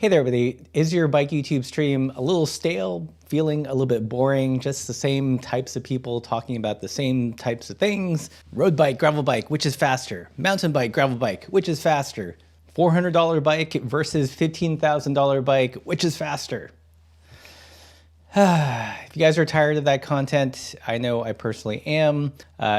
Hey there, everybody. Is your bike YouTube stream a little stale, feeling a little bit boring, just the same types of people talking about the same types of things? Road bike, gravel bike, which is faster? Mountain bike, gravel bike, which is faster? $400 bike versus $15,000 bike, which is faster? If you guys are tired of that content, I know I personally am.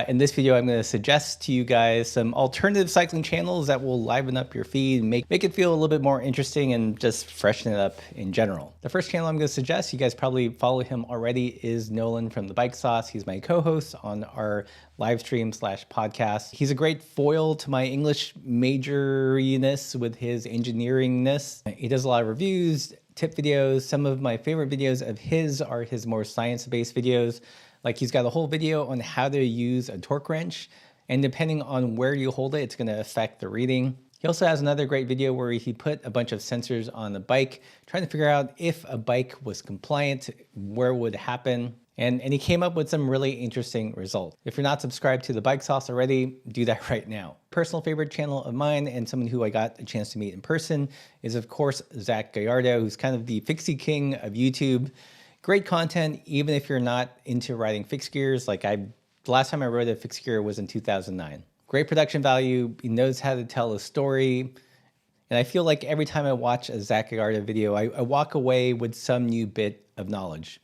In this video, I'm going to suggest to you guys some alternative cycling channels that will liven up your feed, make it feel a little bit more interesting and just freshen it up in general. The first channel I'm going to suggest, you guys probably follow him already, is Nolan from the Bike Sauce. He's my co-host on our live stream / podcast. He's a great foil to my English majoriness with his engineeringness. He does a lot of reviews, tip videos. Some of my favorite videos of his are his more science-based videos. Like he's got a whole video on how to use a torque wrench, and depending on where you hold it, it's going to affect the reading. He also has another great video where he put a bunch of sensors on the bike, trying to figure out if a bike was compliant, where it would happen. And he came up with some really interesting results. If you're not subscribed to the Bike Sauce already, do that right now. Personal favorite channel of mine, and someone who I got a chance to meet in person, is of course Zach Gardo, who's kind of the fixie king of YouTube. Great content, even if you're not into riding fixed gears. Like the last time I rode a fixed gear was in 2009. Great production value. He knows how to tell a story. And I feel like every time I watch a Zach Gardo video, I walk away with some new bit of knowledge.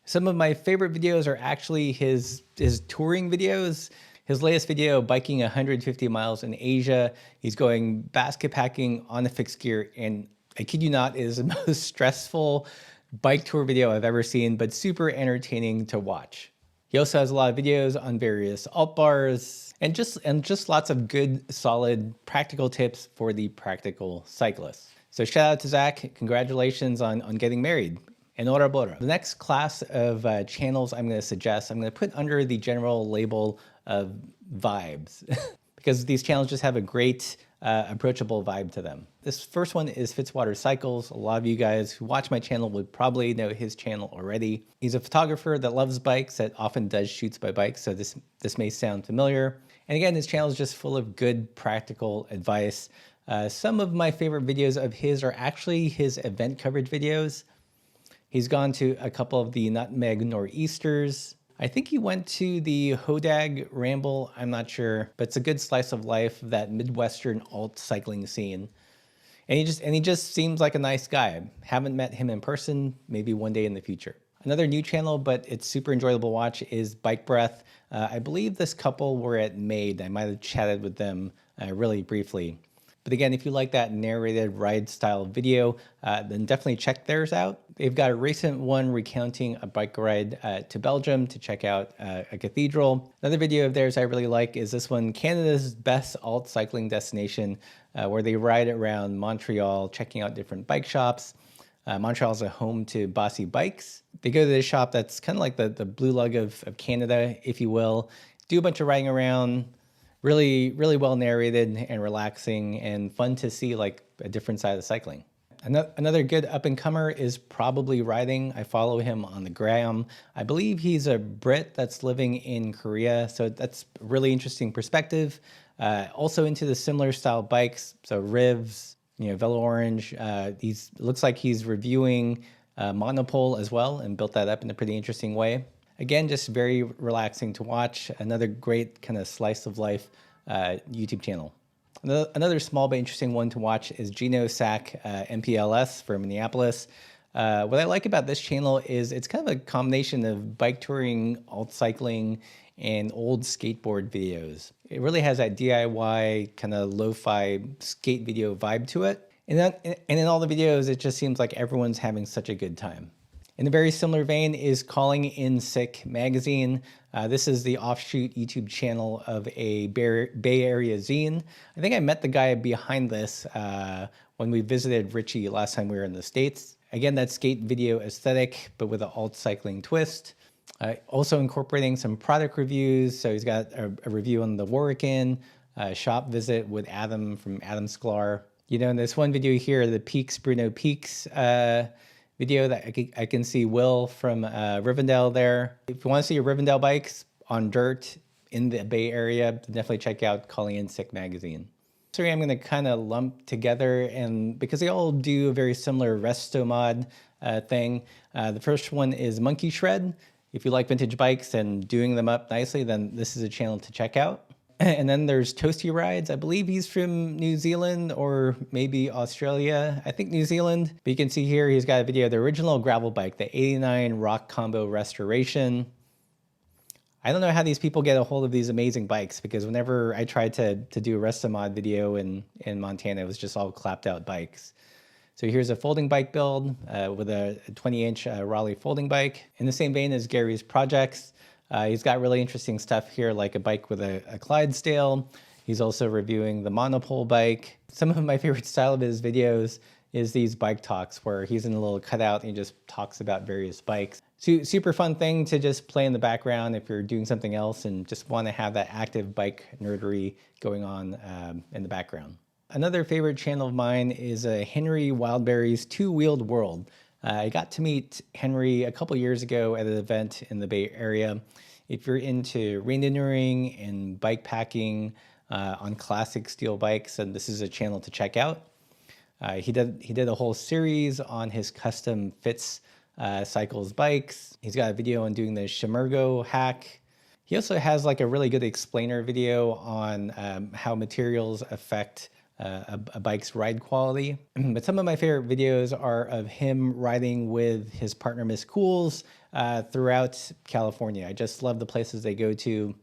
Some of my favorite videos are actually his touring videos. His latest video, biking 150 miles in Asia. He's going basket packing on a fixed gear, and I kid you not, it is the most stressful bike tour video I've ever seen, but super entertaining to watch. He also has a lot of videos on various alt bars and just lots of good, solid, practical tips for the practical cyclist. So shout out to Zach. Congratulations on getting married. Enhorabuena. The next class of channels I'm going to suggest, I'm going to put under the general label of vibes because these channels just have a great approachable vibe to them. This first one is Fitzwater Cycles. A lot of you guys who watch my channel would probably know his channel already. He's a photographer that loves bikes, that often does shoots by bikes, so this may sound familiar. And again, his channel is just full of good practical advice. Some of my favorite videos of his are actually his event coverage videos. He's gone to a couple of the Nutmeg Nor'easters. I think he went to the Hodag Ramble, I'm not sure, but it's a good slice of life of that Midwestern alt cycling scene. And he just seems like a nice guy. Haven't met him in person, maybe one day in the future. Another new channel, but it's super enjoyable to watch, is Bike Breath. I believe this couple were at Made. I might have chatted with them really briefly. But again, if you like that narrated ride style video, then definitely check theirs out. They've got a recent one recounting a bike ride to Belgium to check out a cathedral. Another video of theirs I really like is this one, Canada's best alt cycling destination, where they ride around Montreal, checking out different bike shops. Montreal is a home to Bossy Bikes. They go to this shop that's kind of like the Blue Lug of Canada, if you will. Do a bunch of riding around. Really, really well narrated and relaxing and fun to see, like a different side of cycling. Another good up-and-comer is Probably Riding. I follow him on the gram. I believe he's a Brit that's living in Korea, so that's a really interesting perspective. Also into the similar style bikes, so Rivs, Velo Orange. Looks like he's reviewing Monopole as well and built that up in a pretty interesting way. Again, just very relaxing to watch. Another great kind of slice of life YouTube channel. Another small but interesting one to watch is GoinoSaac MPLS for Minneapolis. What I like about this channel is it's kind of a combination of bike touring, alt cycling, and old skateboard videos. It really has that DIY kind of lo-fi skate video vibe to it. And in all the videos, it just seems like everyone's having such a good time. In a very similar vein is Calling in Sick magazine. This is the offshoot YouTube channel of a Bay Area zine. I think I met the guy behind this when we visited Richie last time we were in the States. Again, that skate video aesthetic, but with an alt cycling twist. Also incorporating some product reviews. So he's got a review on the Warwick Inn, a shop visit with Adam from Adam Sklar. In this one video here, the Peaks, Bruno Peaks video that I can see Will from Rivendell there. If you want to see your Rivendell bikes on dirt in the Bay Area, definitely check out Calling in Sick magazine. Three I'm going to kind of lump together, and because they all do a very similar resto mod thing. The first one is Monkey Shred. If you like vintage bikes and doing them up nicely, then this is a channel to check out. And then there's Toasty Rides. I believe he's from New Zealand or maybe Australia. I think New Zealand. But you can see here he's got a video of the original gravel bike, the 89 Rock Combo Restoration. I don't know how these people get a hold of these amazing bikes, because whenever I tried to do a resto mod video in Montana, it was just all clapped out bikes. So here's a folding bike build with a 20-inch Raleigh folding bike. In the same vein as Gary's projects, he's got really interesting stuff here, like a bike with a Clydesdale. He's also reviewing the monopole bike. Some of my favorite style of his videos is these bike talks, where he's in a little cutout and he just talks about various bikes. Super fun thing to just play in the background if you're doing something else and just want to have that active bike nerdery going on in the background. Another favorite channel of mine is Henry Wildberry's Two-Wheeled World. I got to meet Henry a couple years ago at an event in the Bay Area. If you're into randonneuring and bike packing on classic steel bikes, then this is a channel to check out. He did a whole series on his custom Fitz Cycles bikes. He's got a video on doing the Shimergo hack. He also has like a really good explainer video on how materials affect a bike's ride quality. But some of my favorite videos are of him riding with his partner Miss Cools throughout California. I just love the places they go to,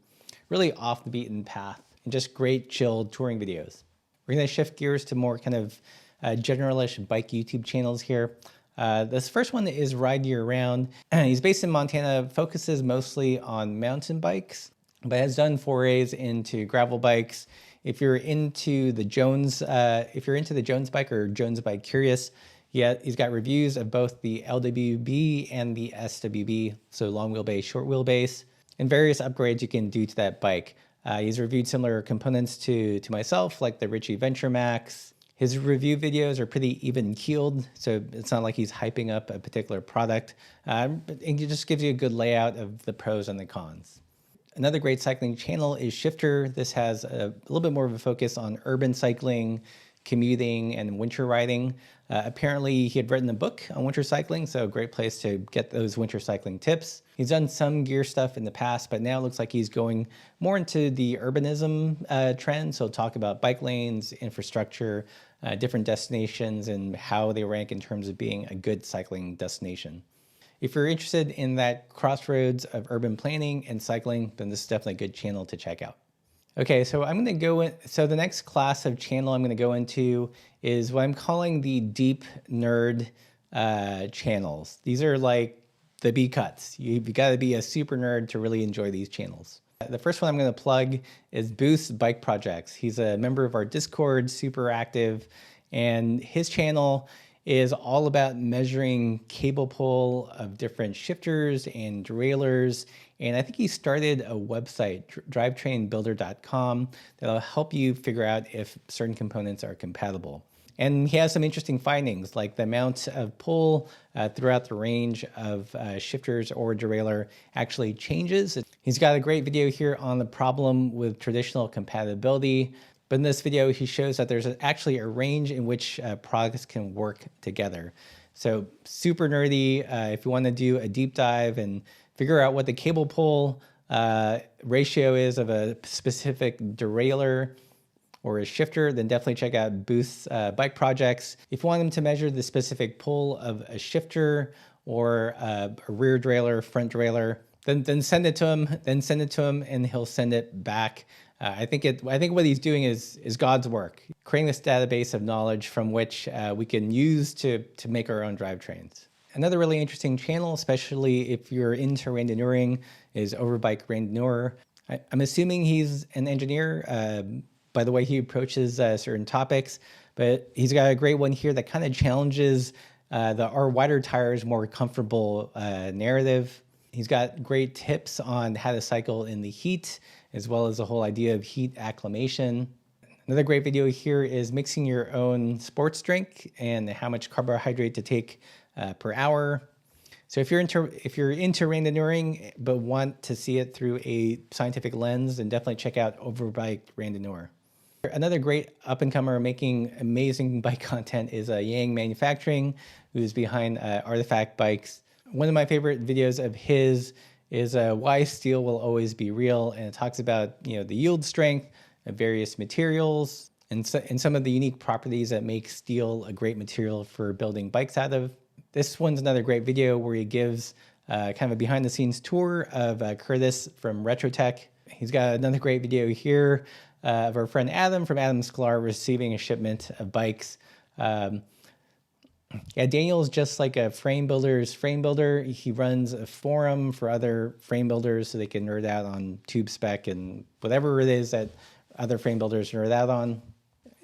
really off the beaten path, and just great chilled touring videos. We're gonna shift gears to more kind of generalish bike YouTube channels here. This first one is Ride Year Round. He's based in Montana, focuses mostly on mountain bikes, but has done forays into gravel bikes. If you're into the Jones bike or Jones bike curious, he's got reviews of both the LWB and the SWB, so long wheelbase, short wheelbase, and various upgrades you can do to that bike. He's reviewed similar components to myself, like the Ritchie Venture Max. His review videos are pretty even keeled, so it's not like he's hyping up a particular product. It just gives you a good layout of the pros and the cons. Another great cycling channel is Shifter. This has a little bit more of a focus on urban cycling, commuting, and winter riding. Apparently he had written a book on winter cycling, so a great place to get those winter cycling tips. He's done some gear stuff in the past, but now it looks like he's going more into the urbanism trend. So talk about bike lanes, infrastructure, different destinations, and how they rank in terms of being a good cycling destination. If you're interested in that crossroads of urban planning and cycling, then this is definitely a good channel to check out. Okay, so I'm gonna go in, so the next class of channel I'm gonna go into is what I'm calling the deep nerd channels. These are like the B cuts. You've gotta be a super nerd to really enjoy these channels. The first one I'm gonna plug is Booth's Bike Projects. He's a member of our Discord, super active, and his channel is all about measuring cable pull of different shifters and derailleurs. And I think he started a website, drivetrainbuilder.com, that'll help you figure out if certain components are compatible. And he has some interesting findings, like the amount of pull throughout the range of shifters or derailleur actually changes. He's got a great video here on the problem with traditional compatibility. But in this video, he shows that there's actually a range in which products can work together. So super nerdy. If you want to do a deep dive and figure out what the cable pull ratio is of a specific derailleur or a shifter, then definitely check out Booth's Bike Projects. If you want him to measure the specific pull of a shifter or a rear derailleur, front derailleur, then send it to him. Then send it to him, and he'll send it back. I think what he's doing is God's work, creating this database of knowledge from which we can use to make our own drivetrains. Another really interesting channel, especially if you're into randonneuring, is Overbike Randur. I'm assuming he's an engineer by the way he approaches certain topics, but he's got a great one here that kind of challenges our wider tires, more comfortable narrative. He's got great tips on how to cycle in the heat, as well as the whole idea of heat acclimation. Another great video here is mixing your own sports drink and how much carbohydrate to take per hour. So if you're into randonneuring but want to see it through a scientific lens, then definitely check out Overbike Randur. Another great up-and-comer making amazing bike content is Yang Manufacturing, who's behind Artifact Bikes. One of my favorite videos of his is Why Steel Will Always Be Real, and it talks about the yield strength of various materials and some of the unique properties that make steel a great material for building bikes out of. This one's another great video where he gives kind of a behind-the-scenes tour of Curtis from Retrotech. He's got another great video here of our friend Adam from Adam Sklar receiving a shipment of bikes. Yeah, Daniel's just like a frame builder's frame builder. He runs a forum for other frame builders so they can nerd out on tube spec and whatever it is that other frame builders nerd out on.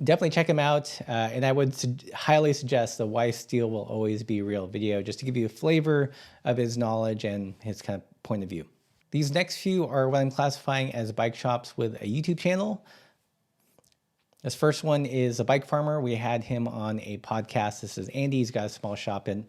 Definitely check him out. And I would highly suggest the Why Steel Will Always Be Real video, just to give you a flavor of his knowledge and his kind of point of view. These next few are what I'm classifying as bike shops with a YouTube channel. This first one is a bike farmer. We had him on a podcast. This is Andy. He's got a small shop in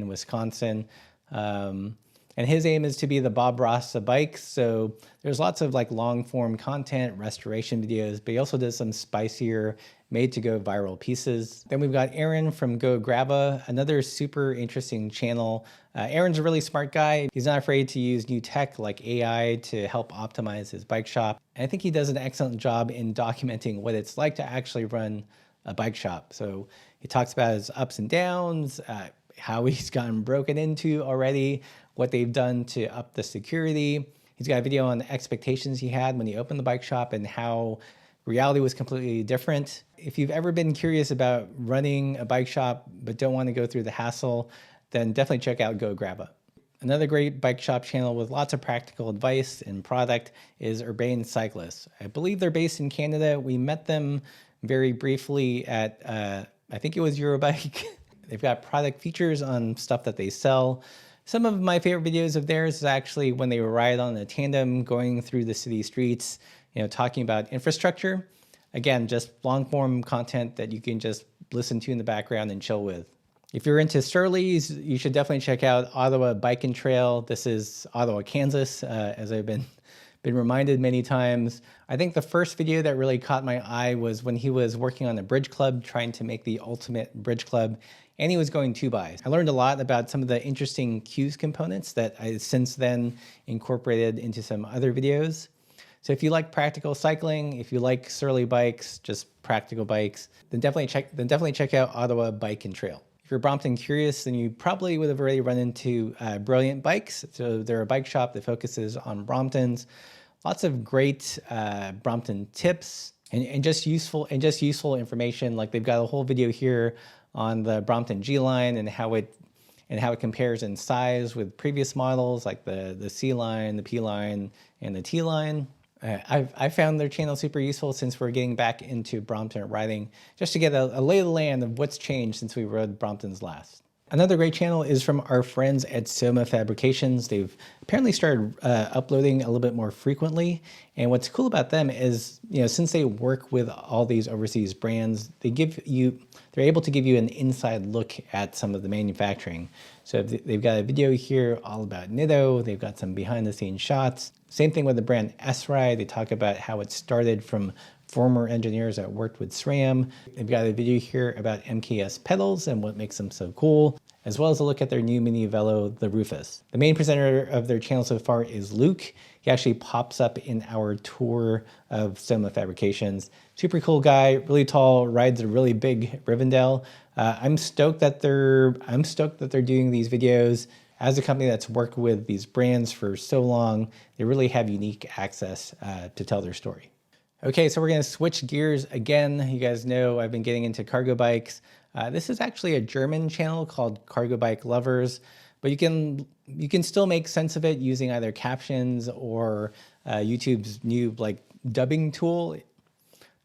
Wisconsin. And his aim is to be the Bob Ross of bikes. So there's lots of like long form content, restoration videos, but he also does some spicier made to go viral pieces. Then we've got Aaron from Grabba, another super interesting channel. Aaron's a really smart guy. He's not afraid to use new tech like AI to help optimize his bike shop. And I think he does an excellent job in documenting what it's like to actually run a bike shop. So he talks about his ups and downs, how he's gotten broken into already, what they've done to up the security. He's got a video on the expectations he had when he opened the bike shop and how reality was completely different. If you've ever been curious about running a bike shop but don't want to go through the hassle, then definitely check out Grabba. Another great bike shop channel with lots of practical advice and product is Urbane Cyclist. I believe they're based in Canada. We met them very briefly at, I think it was Eurobike. They've got product features on stuff that they sell. Some of my favorite videos of theirs is actually when they ride on a tandem going through the city streets, talking about infrastructure. Again, just long form content that you can just listen to in the background and chill with. If you're into Surleys, you should definitely check out Ottawa Bike and Trail. This is Ottawa, Kansas, as I've been reminded many times. I think the first video that really caught my eye was when he was working on a bridge club, trying to make the ultimate bridge club, and he was going 2x. I learned a lot about some of the interesting cues components that I since then incorporated into some other videos. So if you like practical cycling, if you like surly bikes, just practical bikes, then definitely check out Ottawa Bike and Trail. If you're Brompton curious, then you probably would have already run into Brilliant Bikes. So they're a bike shop that focuses on Bromptons. Lots of great Brompton tips and just useful information. Like they've got a whole video here on the Brompton G line and how it compares in size with previous models like the C line, the P line, and the T line. I found their channel super useful since we're getting back into Brompton riding, just to get a lay of the land of what's changed since we rode Bromptons last. Another great channel is from our friends at Soma Fabrications. They've apparently started uploading a little bit more frequently. And what's cool about them is, since they work with all these overseas brands, they're able to give you an inside look at some of the manufacturing. So they've got a video here all about Nitto. They've got some behind the scenes shots. Same thing with the brand S-Ride. They talk about how it started from former engineers that worked with SRAM. They've got a video here about MKS pedals and what makes them so cool, as well as a look at their new mini velo, the Rufus. The main presenter of their channel so far is Luke. He actually pops up in our tour of Soma Fabrications. Super cool guy, really tall, rides a really big Rivendell. I'm stoked that they're doing these videos. As a company that's worked with these brands for so long, they really have unique access to tell their story. Okay, so we're gonna switch gears again. You guys know I've been getting into cargo bikes. This is actually a German channel called Cargobike Lovers, but you can still make sense of it using either captions or YouTube's new dubbing tool.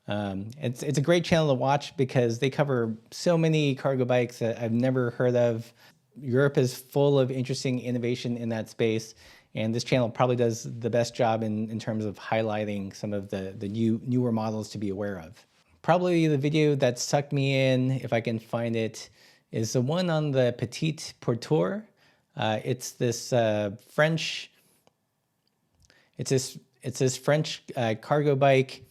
It's a great channel to watch because they cover so many cargo bikes that I've never heard of. Europe is full of interesting innovation in that space, and this channel probably does the best job in terms of highlighting some of the newer models to be aware of. Probably the video that sucked me in, if I can find it, is the one on the Petite Pure. It's this French cargo bike.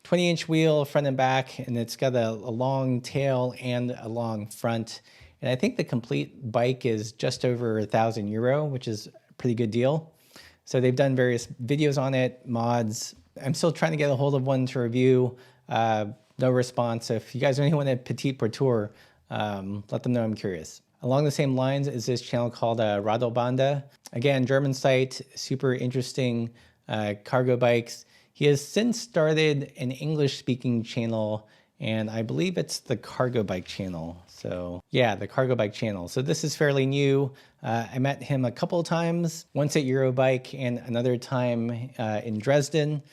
20-inch wheel front and back, and it's got a long tail and a long front. And I think the complete bike is just over €1,000, which is a pretty good deal. So they've done various videos on it, mods. I'm still trying to get a hold of one to review. No response. So if you guys know anyone at Petite Pure, let them know I'm curious. Along the same lines is this channel called Radelbanda. Again, German site, super interesting cargo bikes. He has since started an English-speaking channel, and I believe it's the Cargobike channel. So yeah, the Cargobike channel. So this is fairly new. I met him a couple of times, once at Eurobike and another time in Dresden.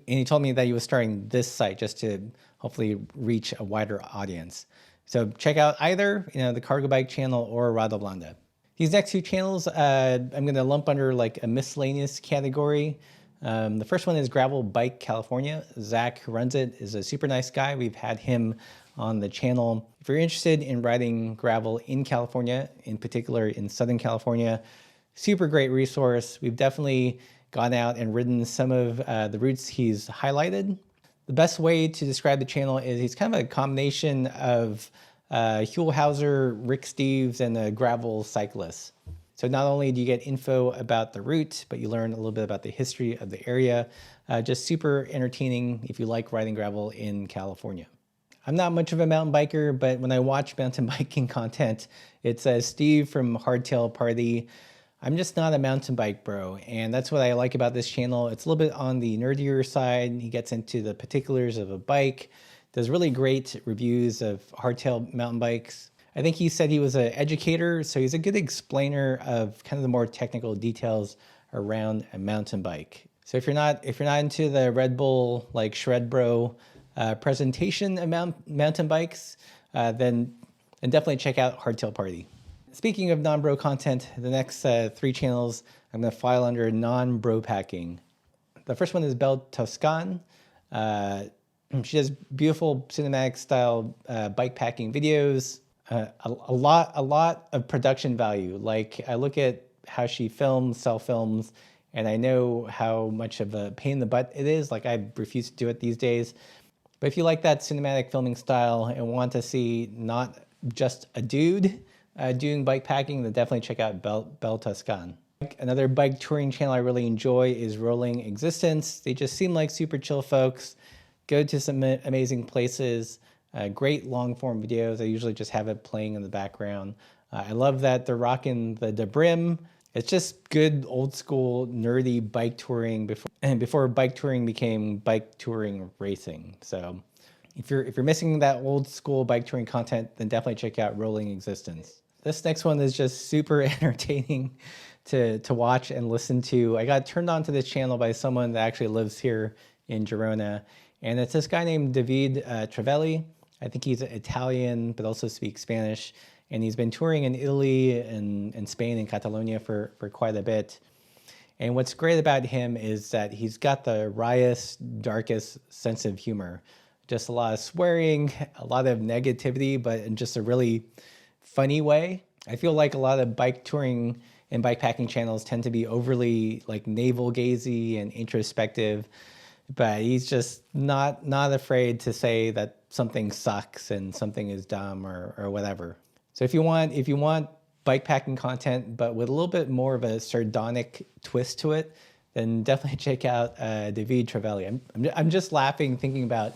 And he told me that he was starting this site just to hopefully reach a wider audience. So check out either, the Cargobike channel or Radelblanda. These next two channels, I'm going to lump under like a miscellaneous category. The first one is Gravel Bike California. Zach, who runs it, is a super nice guy. We've had him on the channel. If you're interested in riding gravel in California, in particular in Southern California, super great resource. We've definitely gone out and ridden some of the routes he's highlighted. The best way to describe the channel is he's kind of a combination of Hulhauser, Rick Steves, and a gravel cyclist. So not only do you get info about the route, but you learn a little bit about the history of the area. Just super entertaining if you like riding gravel in California. I'm not much of a mountain biker, but when I watch mountain biking content, it's Steve from Hardtail Party. I'm just not a mountain bike bro, and that's what I like about this channel. It's a little bit on the nerdier side. He gets into the particulars of a bike, does really great reviews of hardtail mountain bikes. I think he said he was an educator, so he's a good explainer of kind of the more technical details around a mountain bike. So if you're not into the Red Bull like Shred Bro presentation of mountain bikes, then definitely check out Hardtail Party. Speaking of non-bro content, the next three channels I'm going to file under non-bro packing. The first one is Bel Toscan. She does beautiful cinematic style bike packing videos. A lot of production value. Like I look at how she films, self-films, and I know how much of a pain in the butt it is. Like I refuse to do it these days. But if you like that cinematic filming style and want to see not just a dude doing bike packing, then definitely check out Bel Toscan. Another bike touring channel I really enjoy is Rolling Existence. They just seem like super chill folks. Go to some amazing places. Great long form videos. I usually just have it playing in the background. I love that they're rocking the brim. It's just good old school nerdy bike touring before bike touring became bike touring racing. So if you're missing that old school bike touring content, then definitely check out Rolling Existence. This next one is just super entertaining to watch and listen to. I got turned on to this channel by someone that actually lives here in Girona, and it's this guy named David Travelli. I think he's Italian, but also speaks Spanish. And he's been touring in Italy and Spain and Catalonia for quite a bit. And what's great about him is that he's got the wryest, darkest sense of humor. Just a lot of swearing, a lot of negativity, but in just a really funny way. I feel like a lot of bike touring and bike packing channels tend to be overly like navel gazy and introspective, but he's just not afraid to say that something sucks and something is dumb or whatever. So if you want bike packing content, but with a little bit more of a sardonic twist to it, then definitely check out David Travelli. I'm just laughing thinking about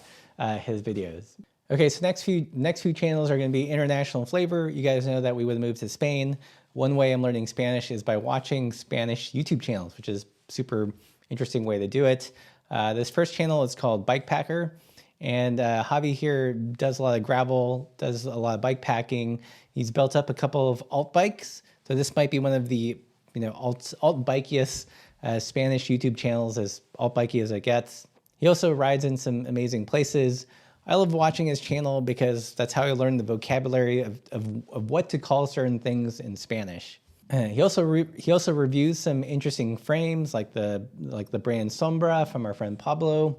his videos. Okay, so next few channels are going to be international flavor. You guys know that we would move to Spain. One way I'm learning Spanish is by watching Spanish YouTube channels, which is super interesting way to do it. This first channel is called Bike Packer. And Javi here does a lot of gravel, does a lot of bike packing. He's built up a couple of alt bikes. So this might be one of the alt bikiest Spanish YouTube channels, as alt bikey as it gets. He also rides in some amazing places. I love watching his channel because that's how I learned the vocabulary of what to call certain things in Spanish. He also reviews some interesting frames like the brand Sombra from our friend Pablo,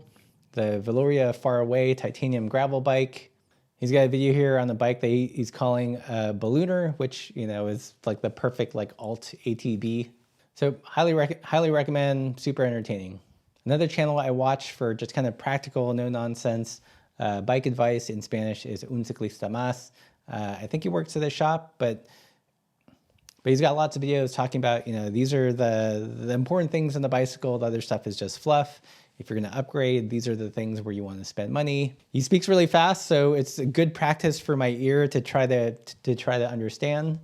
the Veloria Far Away titanium gravel bike. He's got a video here on the bike that he's calling a ballooner, which is like the perfect like alt ATB. So highly recommend, super entertaining. Another channel I watch for just kind of practical, no nonsense bike advice in Spanish is Un Ciclista Más. I think he works at a shop, but he's got lots of videos talking about, these are the important things on the bicycle. The other stuff is just fluff. If you're going to upgrade, these are the things where you want to spend money. He speaks really fast, so it's a good practice for my ear to try to understand.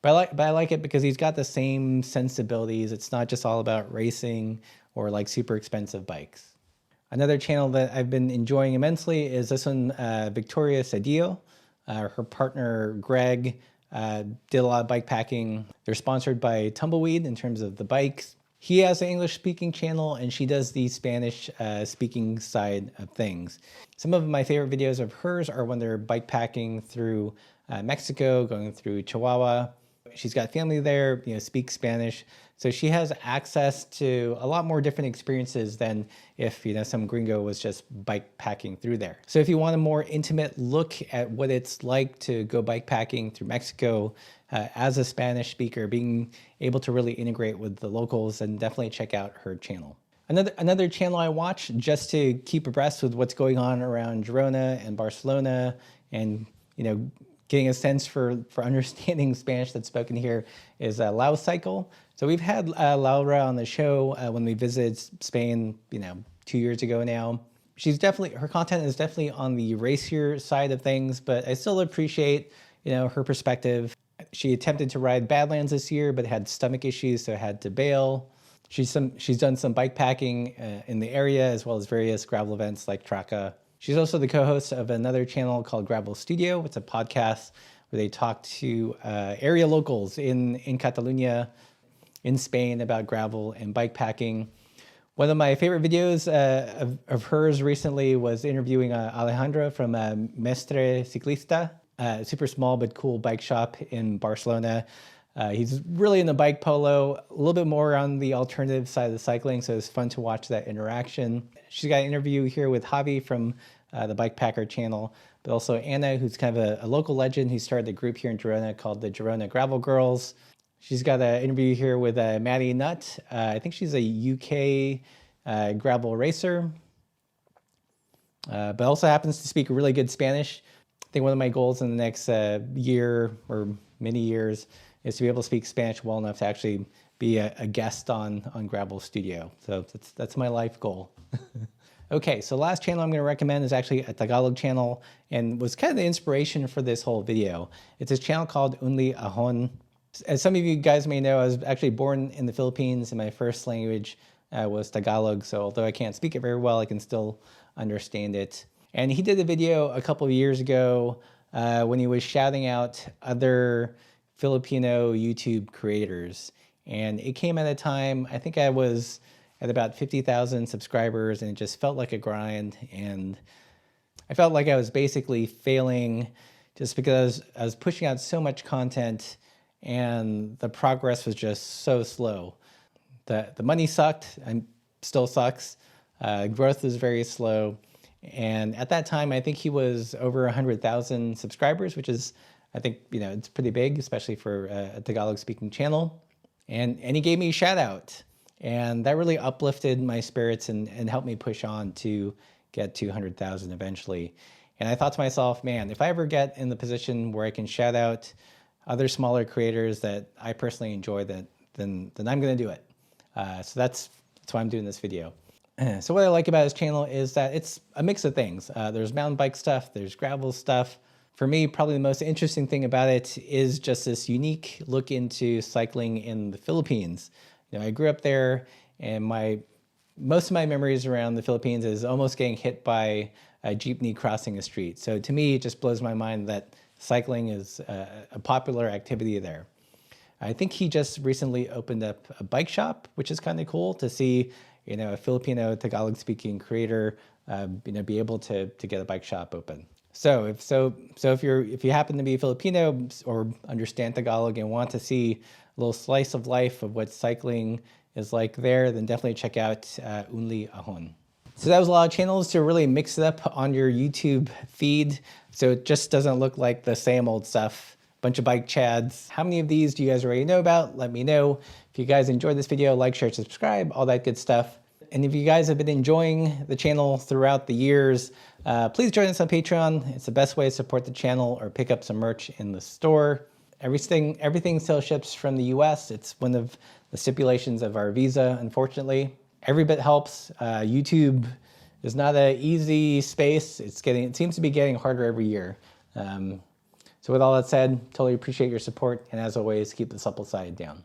But I like it because he's got the same sensibilities. It's not just all about racing or like super expensive bikes. Another channel that I've been enjoying immensely is this one, Victoria Sadio. Her partner, Greg, did a lot of bike packing. They're sponsored by Tumbleweed in terms of the bikes. He has an English speaking channel and she does the Spanish speaking side of things. Some of my favorite videos of hers are when they're bike packing through Mexico, going through Chihuahua. She's got family there, speaks Spanish. So she has access to a lot more different experiences than if, some gringo was just bike packing through there. So if you want a more intimate look at what it's like to go bike packing through Mexico as a Spanish speaker, being able to really integrate with the locals, then definitely check out her channel. Another channel I watch just to keep abreast with what's going on around Girona and Barcelona and, getting a sense for understanding Spanish that's spoken here is Lau Cycle. So we've had Laura on the show when we visited Spain, 2 years ago now. Her content is definitely on the racier side of things, but I still appreciate, her perspective. She attempted to ride Badlands this year, but had stomach issues, so had to bail. She's done some bike packing in the area, as well as various gravel events like Traca. She's also the co-host of another channel called Gravel Studio. It's a podcast where they talk to area locals in Catalonia, in Spain, about gravel and bike packing. One of my favorite videos of hers recently was interviewing Alejandra from Mestre Ciclista, a super small but cool bike shop in Barcelona. He's really in the bike polo, a little bit more on the alternative side of the cycling, so it's fun to watch that interaction. She's got an interview here with Javi from the Bike Packer channel, but also Anna, who's kind of a local legend who started a group here in Girona called the Girona Gravel Girls. She's got an interview here with Maddie Nutt. I think she's a UK gravel racer, but also happens to speak really good Spanish. I think one of my goals in the next year or many years is to be able to speak Spanish well enough to actually be a guest on Gravel Studio. So that's my life goal. Okay, so the last channel I'm going to recommend is actually a Tagalog channel and was kind of the inspiration for this whole video. It's this channel called UnAon. As some of you guys may know, I was actually born in the Philippines and my first language was Tagalog. So although I can't speak it very well, I can still understand it. And he did a video a couple of years ago when he was shouting out other Filipino YouTube creators. And it came at a time, I think I was at about 50,000 subscribers and it just felt like a grind. And I felt like I was basically failing just because I was pushing out so much content and the progress was just so slow. The money sucked and still sucks. Growth was very slow. And at that time, I think he was over 100,000 subscribers, which is, I think, it's pretty big, especially for a Tagalog speaking channel. And he gave me a shout out. And that really uplifted my spirits and helped me push on to get to 100,000 eventually. And I thought to myself, man, if I ever get in the position where I can shout out other smaller creators that I personally enjoy, then I'm going to do it. So that's why I'm doing this video. So what I like about his channel is that it's a mix of things. There's mountain bike stuff, there's gravel stuff. For me, probably the most interesting thing about it is just this unique look into cycling in the Philippines. I grew up there and most of my memories around the Philippines is almost getting hit by a jeepney crossing a street. So to me, it just blows my mind that cycling is a popular activity there. I think he just recently opened up a bike shop, which is kind of cool to see, a Filipino Tagalog speaking creator, be able to get a bike shop open. So if you happen to be Filipino or understand Tagalog and want to see a little slice of life of what cycling is like there, then definitely check out UnAon. So that was a lot of channels to really mix it up on your YouTube feed, so it just doesn't look like the same old stuff. Bunch of bike chads. How many of these do you guys already know about? Let me know. If you guys enjoyed this video, like, share, subscribe, all that good stuff. And if you guys have been enjoying the channel throughout the years, please join us on Patreon. It's the best way to support the channel, or pick up some merch in the store. Everything still ships from the US. It's one of the stipulations of our visa, unfortunately. Every bit helps. YouTube is not an easy space. It seems to be getting harder every year. So with all that said, totally appreciate your support. And as always, keep the supple side down.